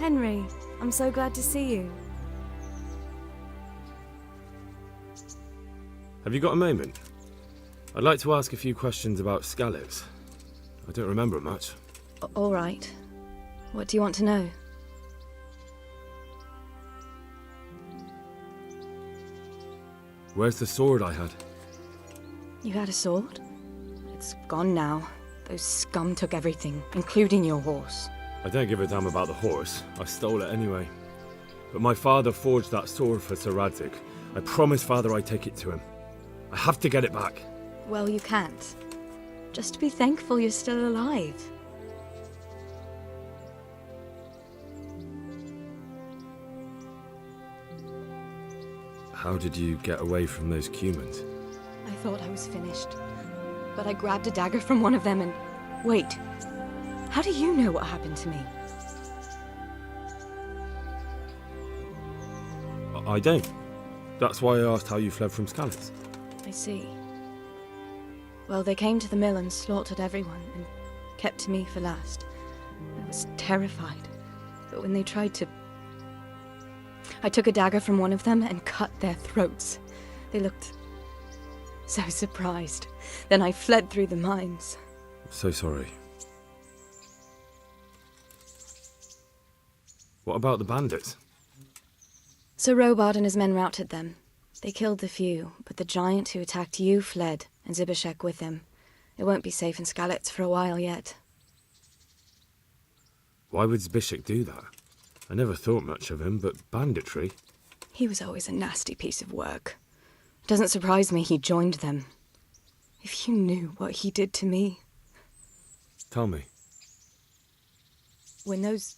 Henry, I'm so glad to see you. Have you got a moment? I'd like to ask a few questions about Skalitz. I don't remember much. All right. What do you want to know? Where's the sword I had? You had a sword? It's gone now. Those scum took everything, including your horse. I don't give a damn about the horse. I stole it anyway. But my father forged that sword for Sir Radzig. I promised father I'd take it to him. I have to get it back. Well, you can't. Just be thankful you're still alive. How did you get away from those Cumans? I thought I was finished. But I grabbed a dagger from one of them and... Wait. How do you know what happened to me? I don't. That's why I asked how you fled from Skalitz. I see. Well, they came to the mill and slaughtered everyone, and kept me for last. I was terrified. But when they tried to... I took a dagger from one of them and cut their throats. They looked so surprised. Then I fled through the mines. So sorry. What about the bandits? Sir Robard and his men routed them. They killed the few, but the giant who attacked you fled, and Zbyszek with him. It won't be safe in Skalitz for a while yet. Why would Zbyszek do that? I never thought much of him, but banditry? He was always a nasty piece of work. It doesn't surprise me he joined them. If you knew what he did to me. Tell me. When those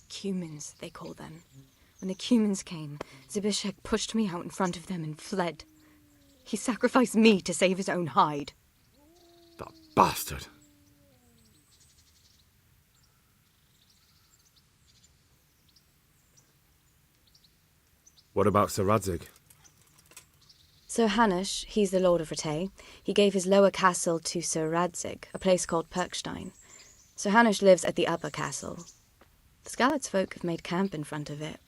Cumans, they call them. When the Cumans came, Zbyszek pushed me out in front of them and fled. He sacrificed me to save his own hide. That bastard! What about Sir Radzig? Sir Hanush, he's the Lord of Rattay. He gave his lower castle to Sir Radzig, a place called Perkstein. Sir Hanush lives at the upper castle. The Skalitz folk have made camp in front of it.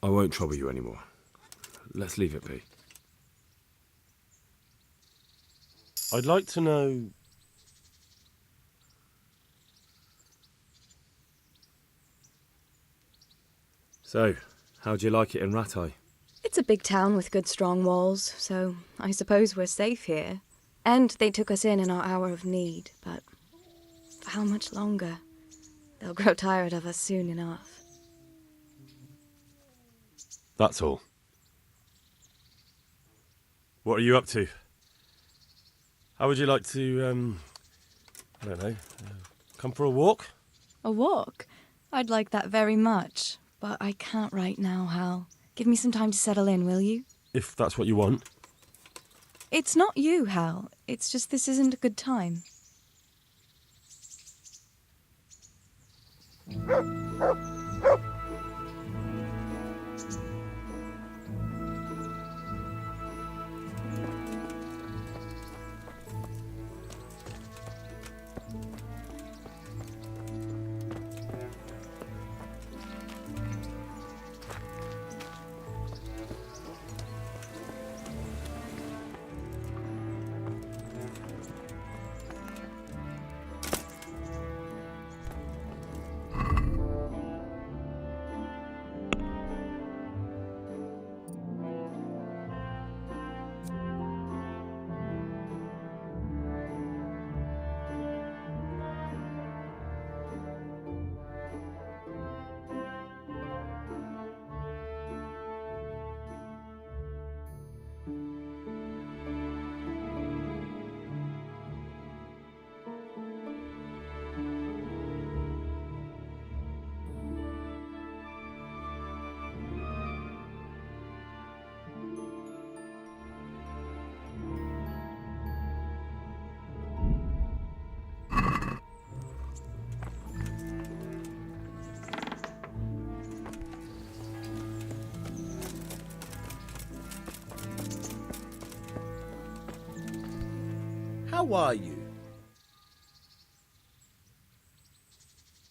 I won't trouble you anymore. Let's leave it be. I'd like to know... So, how'd you like it in Rattay? It's a big town with good strong walls, so I suppose we're safe here. And they took us in our hour of need, but for how much longer? They'll grow tired of us soon enough. That's all. What are you up to? How would you like to, I don't know, come for a walk? A walk? I'd like that very much, but I can't right now, Hal. Give me some time to settle in, will you? If that's what you want. It's not you, Hal. It's just this isn't a good time. How are you?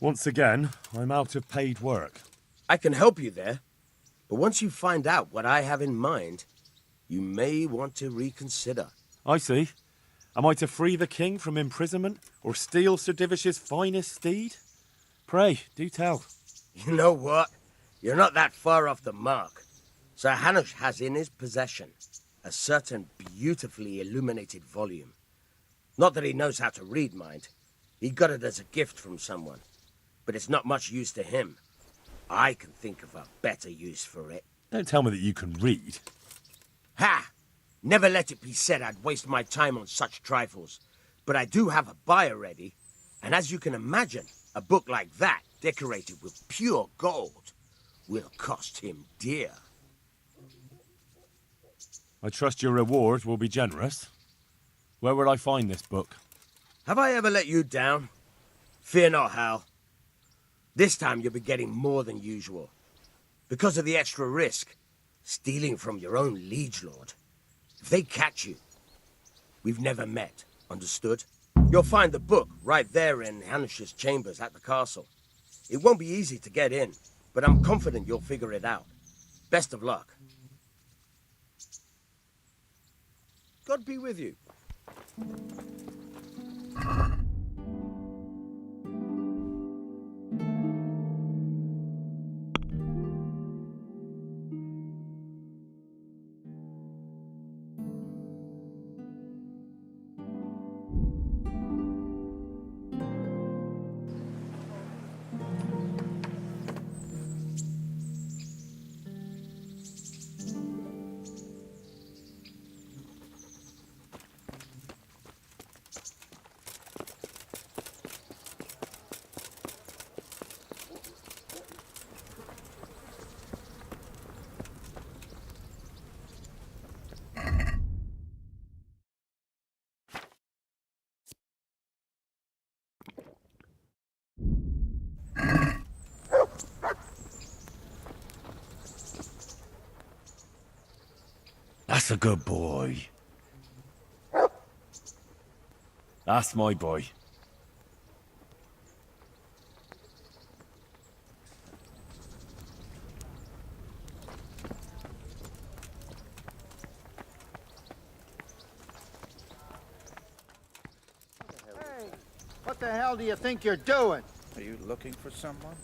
Once again, I'm out of paid work. I can help you there, but once you find out what I have in mind, you may want to reconsider. I see. Am I to free the king from imprisonment, or steal Sir Divish's finest steed? Pray, do tell. You know what? You're not that far off the mark. Sir Hanush has in his possession a certain beautifully illuminated volume. Not that he knows how to read, mind. He got it as a gift from someone. But it's not much use to him. I can think of a better use for it. Don't tell me that you can read. Ha! Never let it be said I'd waste my time on such trifles. But I do have a buyer ready. And as you can imagine, a book like that, decorated with pure gold, will cost him dear. I trust your reward will be generous. Where will I find this book? Have I ever let you down? Fear not, Hal. This time you'll be getting more than usual. Because of the extra risk. Stealing from your own liege lord. If they catch you, we've never met, understood? You'll find the book right there in Hanush's chambers at the castle. It won't be easy to get in, but I'm confident you'll figure it out. Best of luck. God be with you. That's a good boy. That's my boy. Hey, what the hell do you think you're doing? Are you looking for someone?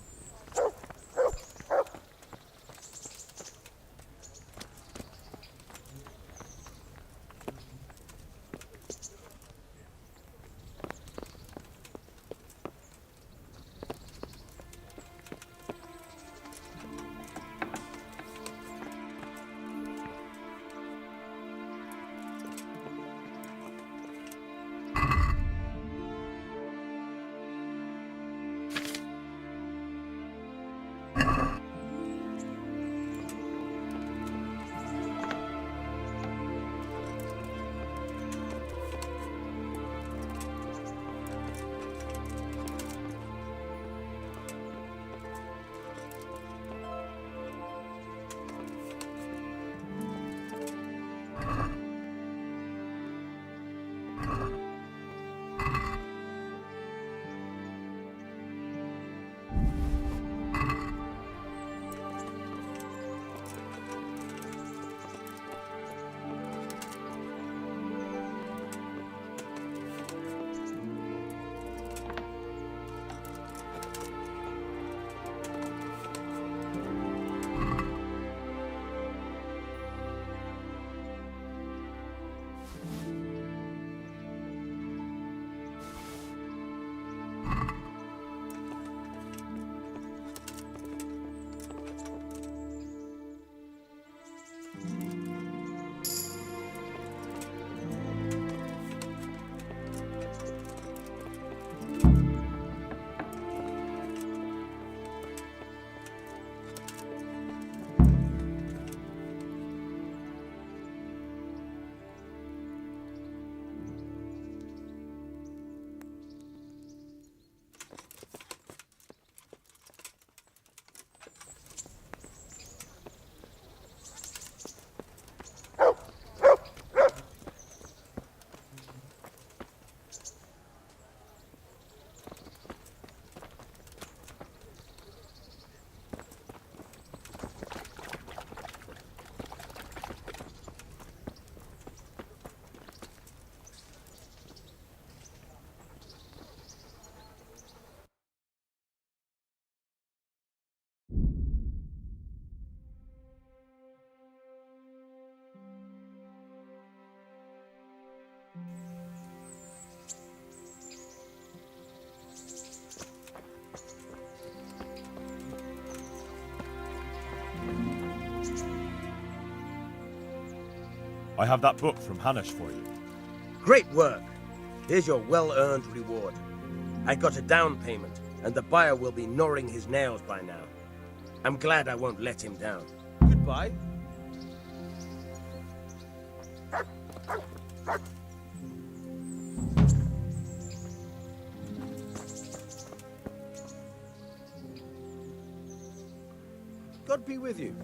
I have that book from Hanush for you. Great work. Here's your well-earned reward. I got a down payment, and the buyer will be gnawing his nails by now. I'm glad I won't let him down. Goodbye. God be with you.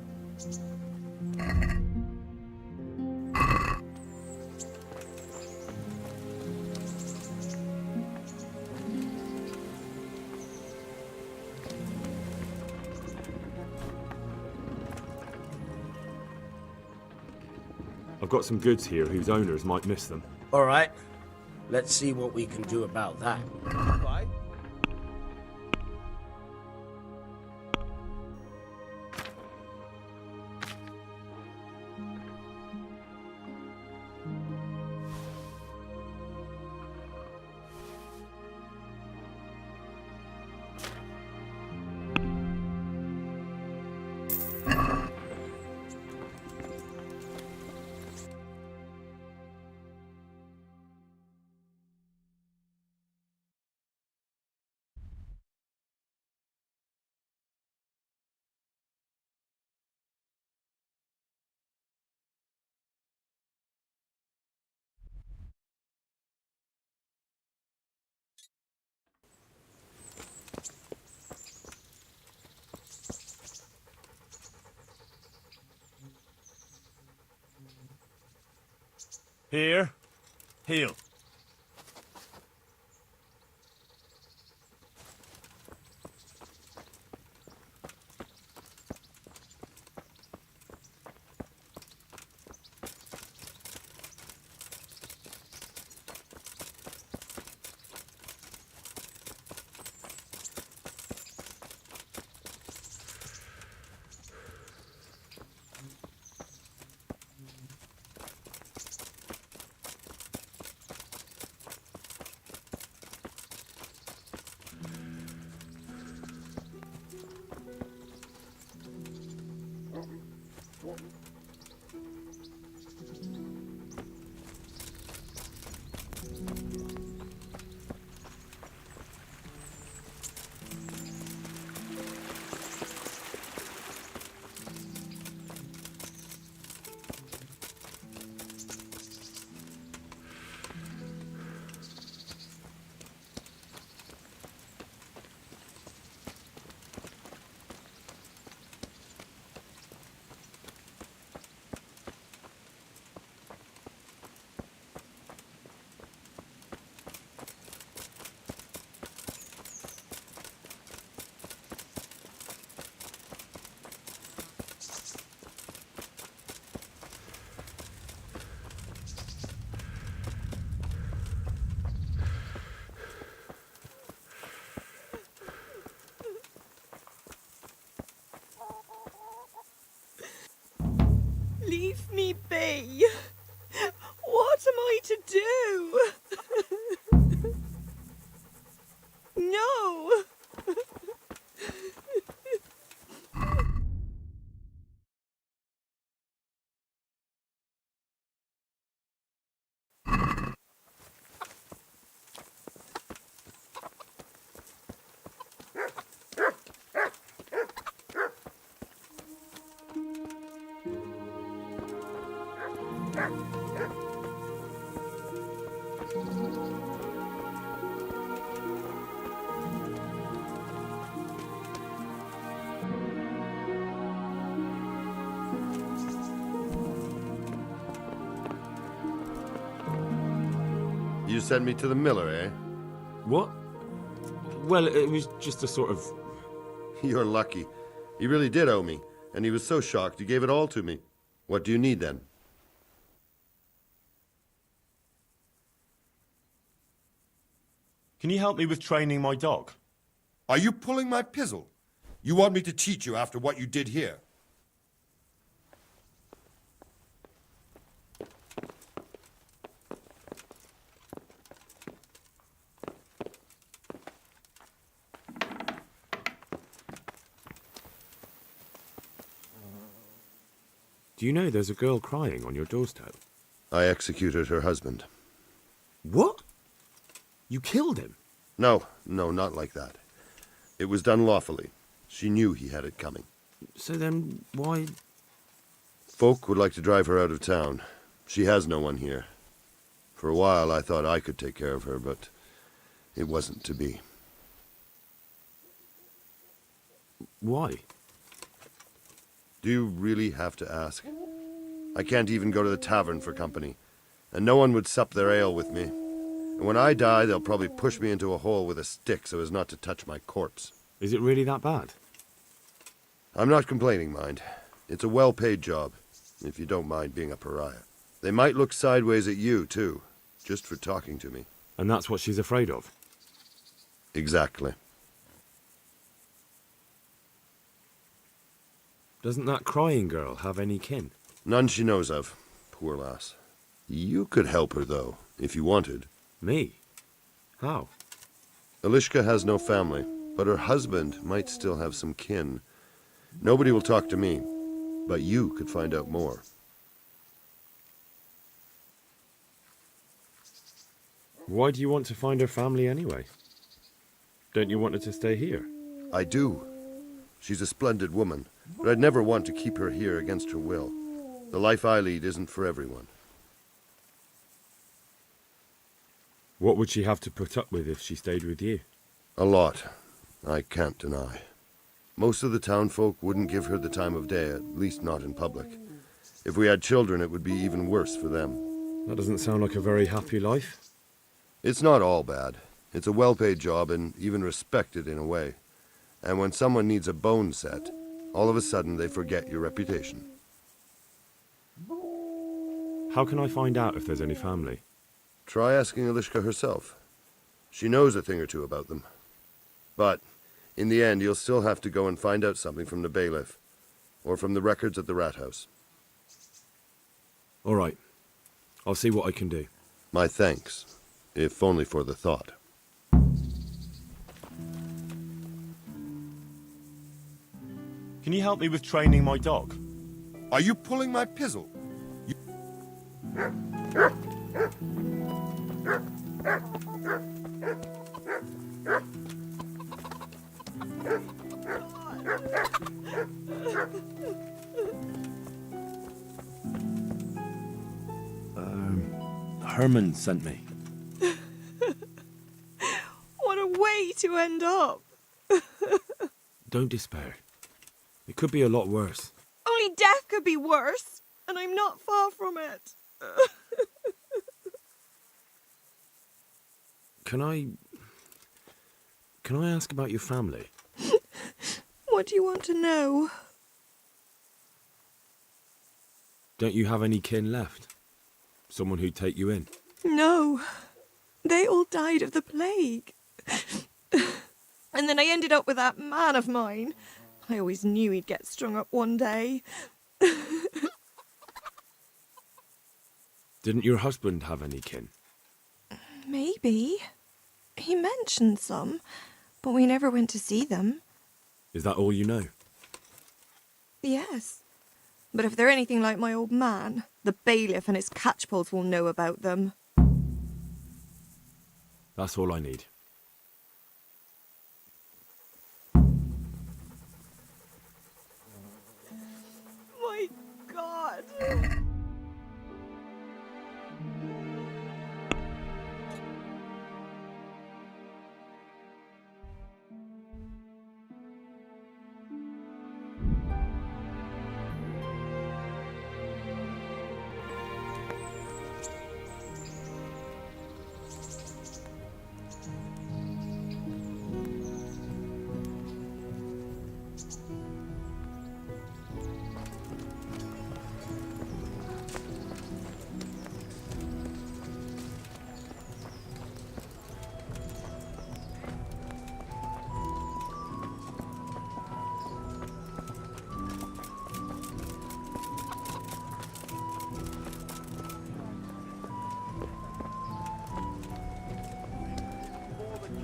I've got some goods here whose owners might miss them. All right. Let's see what we can do about that. Goodbye. Here. Heal. Leave me be. What am I to do? No. You sent me to the miller, eh? What? Well, it was just a sort of... You're lucky. He really did owe me, and he was so shocked he gave it all to me. What do you need, then? Can you help me with training my dog? Are you pulling my pizzle? You want me to teach you after what you did here? Do you know there's a girl crying on your doorstep? I executed her husband. What? You killed him? No, not like that. It was done lawfully. She knew he had it coming. So then, why... Folk would like to drive her out of town. She has no one here. For a while I thought I could take care of her, but it wasn't to be. Why? Do you really have to ask? I can't even go to the tavern for company, and no one would sup their ale with me. And when I die, they'll probably push me into a hole with a stick so as not to touch my corpse. Is it really that bad? I'm not complaining, mind. It's a well-paid job, if you don't mind being a pariah. They might look sideways at you, too, just for talking to me. And that's what she's afraid of? Exactly. Doesn't that crying girl have any kin? None she knows of. Poor lass. You could help her, though, if you wanted. Me? How? Elishka has no family, but her husband might still have some kin. Nobody will talk to me, but you could find out more. Why do you want to find her family anyway? Don't you want her to stay here? I do. She's a splendid woman, but I'd never want to keep her here against her will. The life I lead isn't for everyone. What would she have to put up with if she stayed with you? A lot, I can't deny. Most of the townfolk wouldn't give her the time of day, at least not in public. If we had children, it would be even worse for them. That doesn't sound like a very happy life. It's not all bad. It's a well-paid job and even respected in a way. And when someone needs a bone set, all of a sudden they forget your reputation. How can I find out if there's any family? Try asking Elishka herself. She knows a thing or two about them. But, in the end, you'll still have to go and find out something from the bailiff, or from the records at the rat house. All right. I'll see what I can do. My thanks, if only for the thought. Can you help me with training my dog? Are you pulling my pizzle? Herman sent me. What a way to end up! Don't despair. It could be a lot worse. Only death could be worse, and I'm not far from it. Can I ask about your family? What do you want to know? Don't you have any kin left? Someone who'd take you in? No. They all died of the plague. And then I ended up with that man of mine. I always knew he'd get strung up one day. Didn't your husband have any kin? Maybe. He mentioned some, but we never went to see them. Is that all you know? Yes. But if they're anything like my old man, the bailiff and his catchpolls will know about them. That's all I need. My God.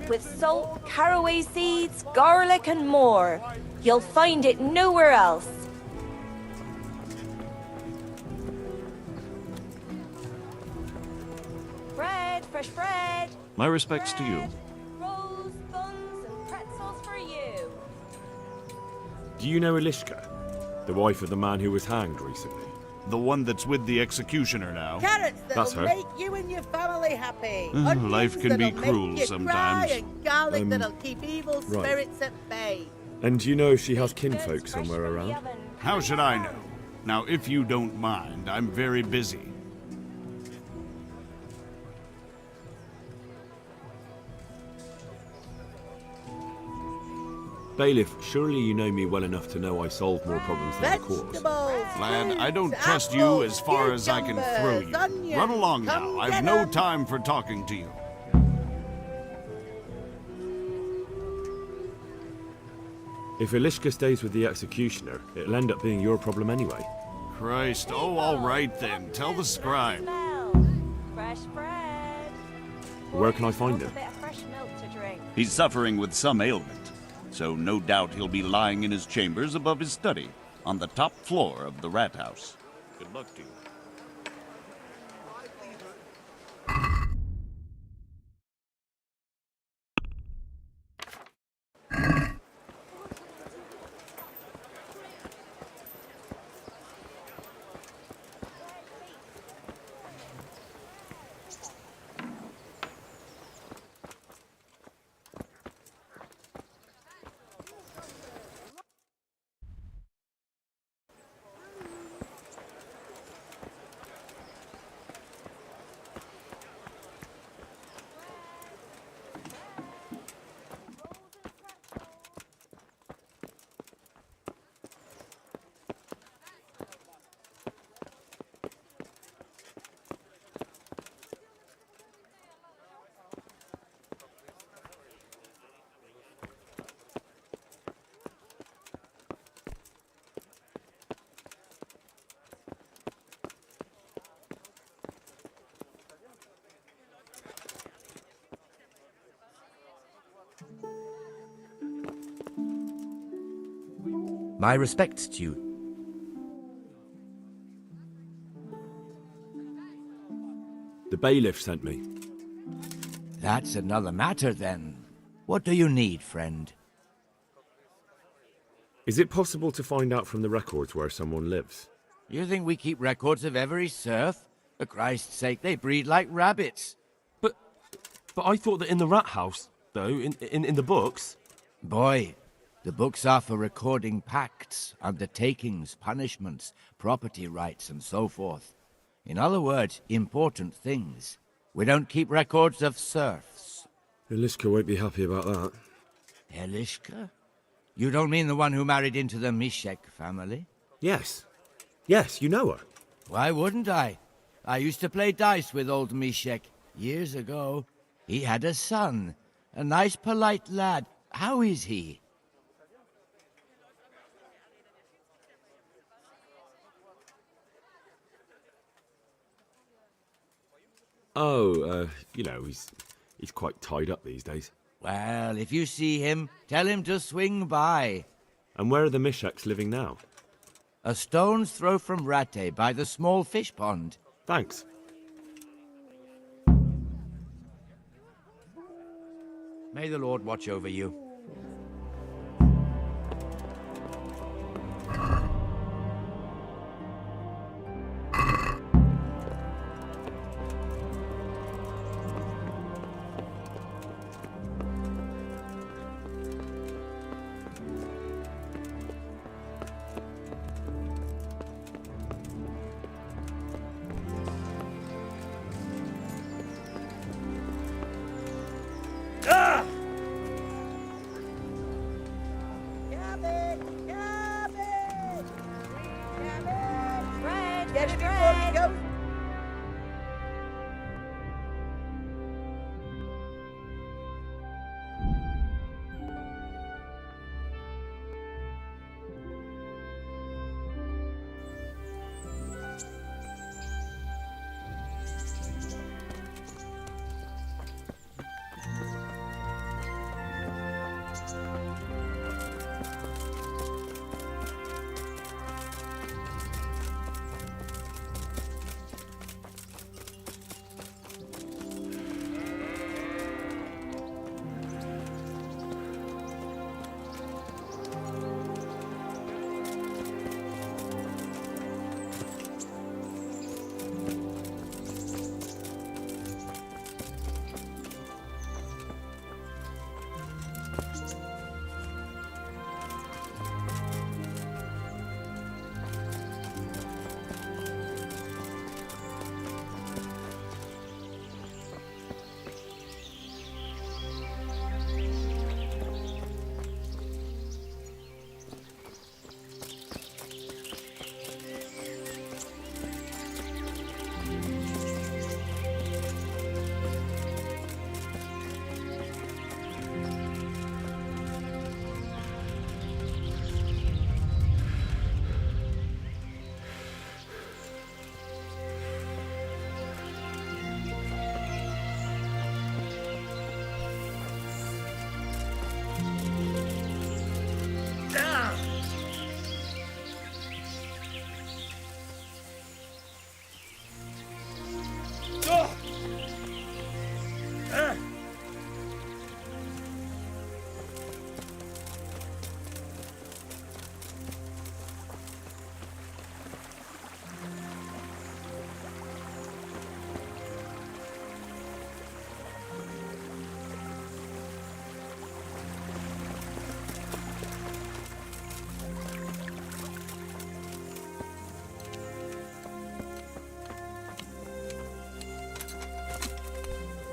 With salt, caraway seeds, garlic and more. You'll find it nowhere else. fresh bread. My respects to you. Bread, rolls, buns, and pretzels for you. Do you know Elishka? The wife of the man who was hanged recently? The one that's with the executioner now. Carrots that'll That's her. make you and your family happy. Life can be that'll cruel make you sometimes. Cry, and garlic that'll keep evil right. spirits at bay. And do you know if she has Baked goods kinfolk fresh somewhere from the around? oven. How should I know? Now, if you don't mind, I'm very busy. Bailiff, surely you know me well enough to know I solve more problems than the cause. Vegetables, Lad, I don't fruits, trust you apples, as far as I can throw you. cucumbers, onions. Run along Come now. I've get no 'em. time for talking to you. If Elishka stays with the executioner, it'll end up being your problem anyway. Christ, oh, all right then. Tell the scribe. Smell. Fresh bread. Where can I find Also him? a bit of fresh milk to drink. He's suffering with some ailment, so no doubt he'll be lying in his chambers above his study, on the top floor of the rat house. Good luck to you. My respects to you. The bailiff sent me. That's another matter then. What do you need, friend? Is it possible to find out from the records where someone lives? You think we keep records of every serf? For Christ's sake, they breed like rabbits. But I thought that in the rat house, though, in the books. Boy, the books are for recording pacts, undertakings, punishments, property rights, and so forth. In other words, important things. We don't keep records of serfs. Elishka won't be happy about that. Elishka? You don't mean the one who married into the Mishek family? Yes. Yes, you know her. Why wouldn't I? I used to play dice with old Mishek years ago. He had a son, a nice, polite lad. How is he? Oh, you know, he's quite tied up these days. Well, if you see him, tell him to swing by. And where are the Misheks living now? A stone's throw from Rattay by the small fish pond. Thanks. May the Lord watch over you. Get it before he goes.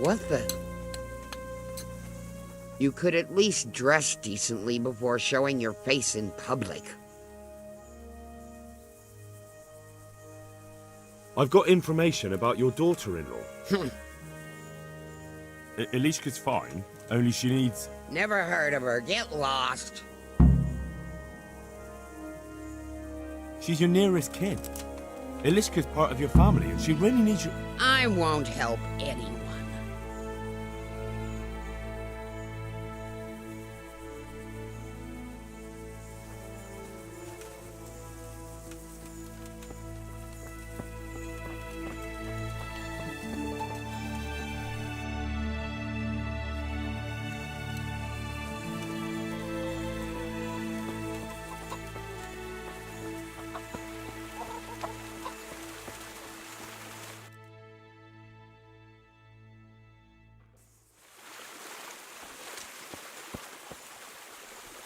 What the? You could at least dress decently before showing your face in public. I've got information about your daughter-in-law. Elishka's fine, only she needs... Never heard of her. Get lost. She's your nearest kin. Elishka's part of your family, and she really needs you. I won't help anyone.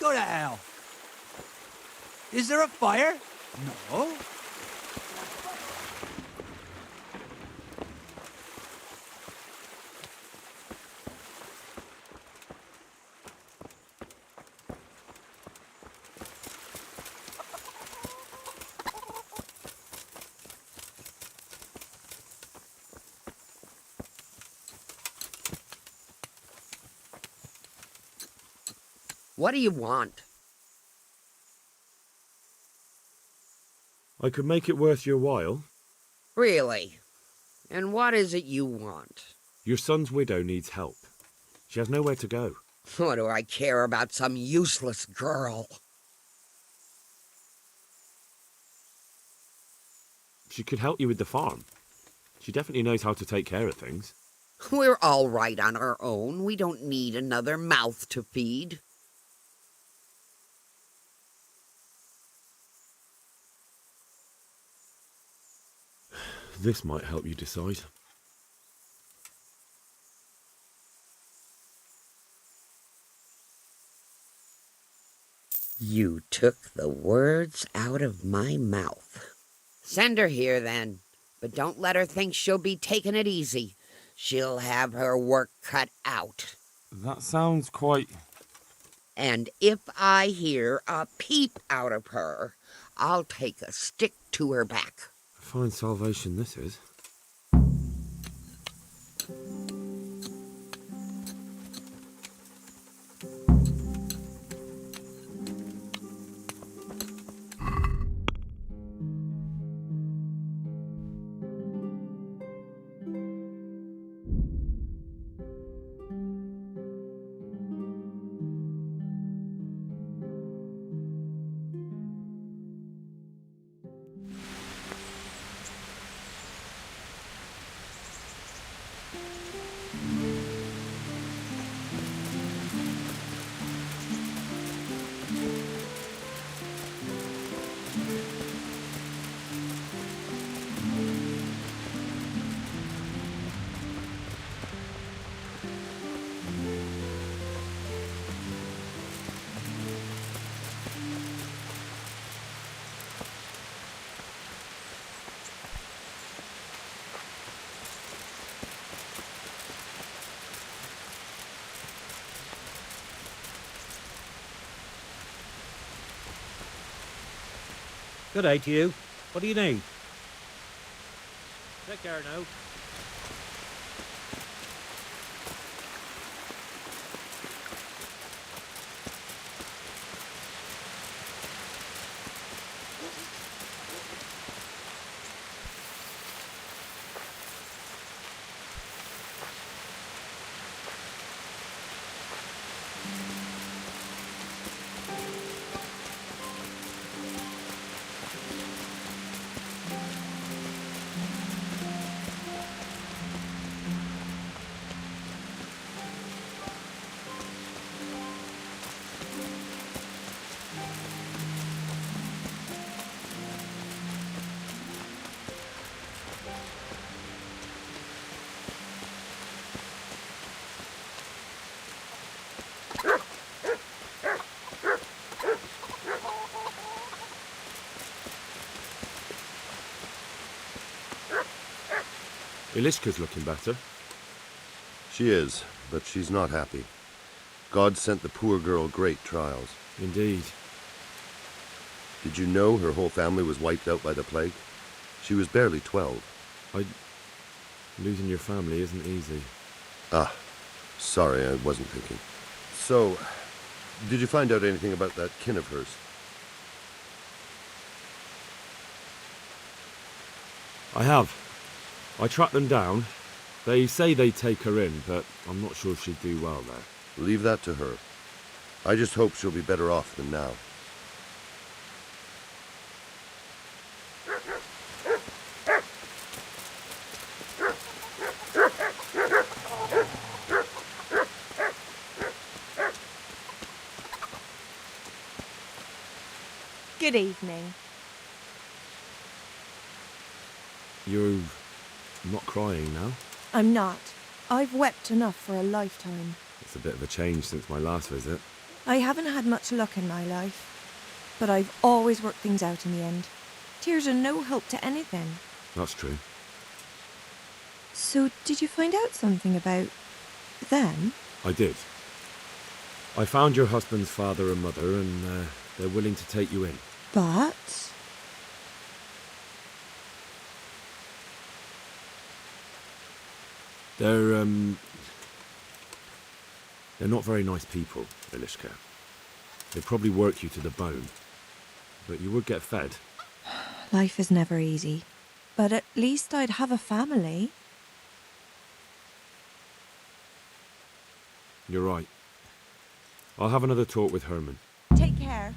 Go to hell. Is there a fire? No. What do you want? I could make it worth your while. Really? And what is it you want? Your son's widow needs help. She has nowhere to go. What do I care about some useless girl? She could help you with the farm. She definitely knows how to take care of things. We're all right on our own. We don't need another mouth to feed. This might help you decide. You took the words out of my mouth. Send her here, then. But don't let her think she'll be taking it easy. She'll have her work cut out. That sounds quite... And if I hear a peep out of her, I'll take a stick to her back. Fine salvation this is. Good day to you. What do you need? Take care now. Elishka's looking better. She is, but she's not happy. God sent the poor girl great trials. Indeed. Did you know her whole family was wiped out by the plague? She was barely 12. Losing your family isn't easy. Ah, sorry, I wasn't thinking. So, did you find out anything about that kin of hers? I have. I tracked them down. They say they'd take her in, but I'm not sure she'd do well there. Leave that to her. I just hope she'll be better off than now. Good evening. You're not crying now? I'm not. I've wept enough for a lifetime. It's a bit of a change since my last visit. I haven't had much luck in my life, but I've always worked things out in the end. Tears are no help to anything. That's true. So, did you find out something about them? I did. I found your husband's father and mother, and they're willing to take you in. But... They're not very nice people, Elishka. They'd probably work you to the bone. But you would get fed. Life is never easy. But at least I'd have a family. You're right. I'll have another talk with Herman. Take care.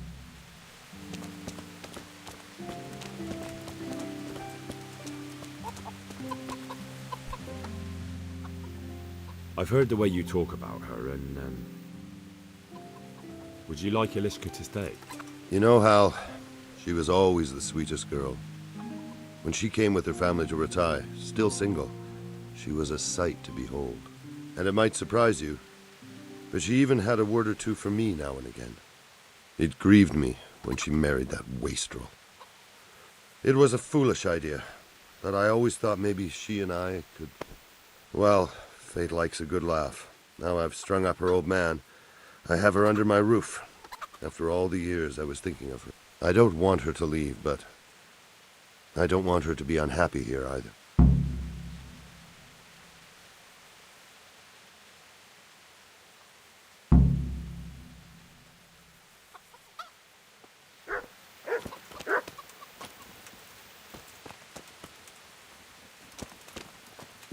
I've heard the way you talk about her, and would you like Elishka to stay? You know, Hal, she was always the sweetest girl. When she came with her family to Rattay, still single, she was a sight to behold. And it might surprise you, but she even had a word or two for me now and again. It grieved me when she married that wastrel. It was a foolish idea, but I always thought maybe she and I could... Well, fate likes a good laugh. Now I've strung up her old man. I have her under my roof. After all the years I was thinking of her. I don't want her to leave, but I don't want her to be unhappy here either.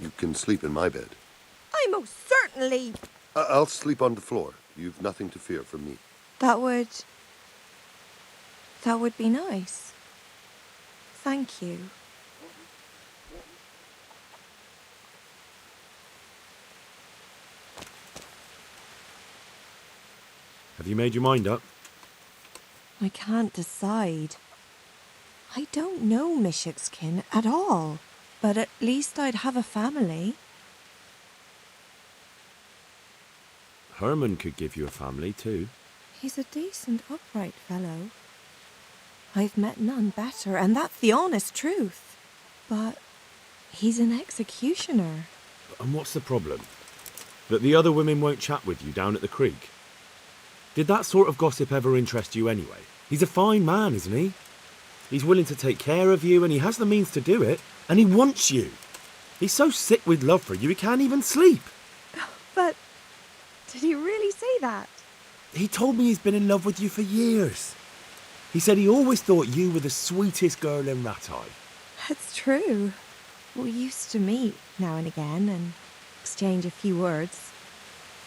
You can sleep in my bed. I most certainly... I'll sleep on the floor. You've nothing to fear from me. That would be nice. Thank you. Have you made your mind up? I can't decide. I don't know Mishik's at all, but at least I'd have a family. Herman could give you a family, too. He's a decent, upright fellow. I've met none better, and that's the honest truth. But he's an executioner. And what's the problem? That the other women won't chat with you down at the creek? Did that sort of gossip ever interest you anyway? He's a fine man, isn't he? He's willing to take care of you, and he has the means to do it, and he wants you. He's so sick with love for you, he can't even sleep. But did he really say that? He told me he's been in love with you for years. He said he always thought you were the sweetest girl in Rattay. That's true. We used to meet now and again and exchange a few words.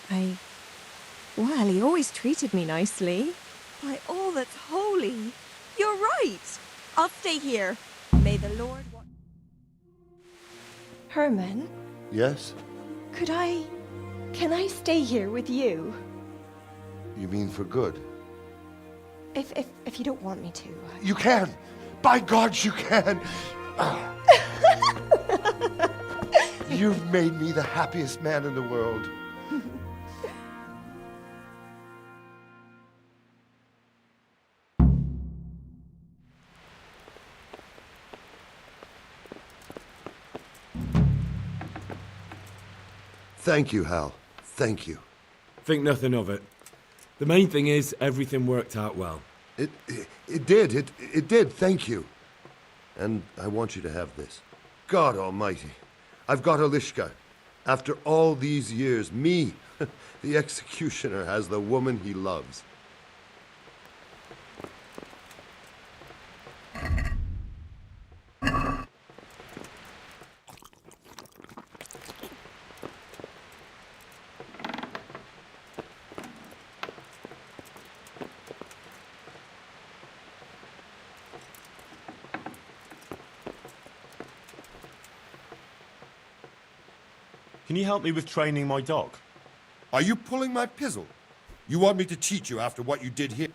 Well, he always treated me nicely. By all that's holy, you're right. I'll stay here. May the Lord watch... Herman? Yes? Can I stay here with you? You mean for good? If you don't want me to. You can! By God, you can! You've made me the happiest man in the world. Thank you, Hal. Thank you. Think nothing of it. The main thing is everything worked out well. It did, thank you. And I want you to have this. God almighty, I've got Olishka. After all these years, me, the executioner, has the woman he loves. Can you help me with training my dog? Are you pulling my pizzle? You want me to teach you after what you did here?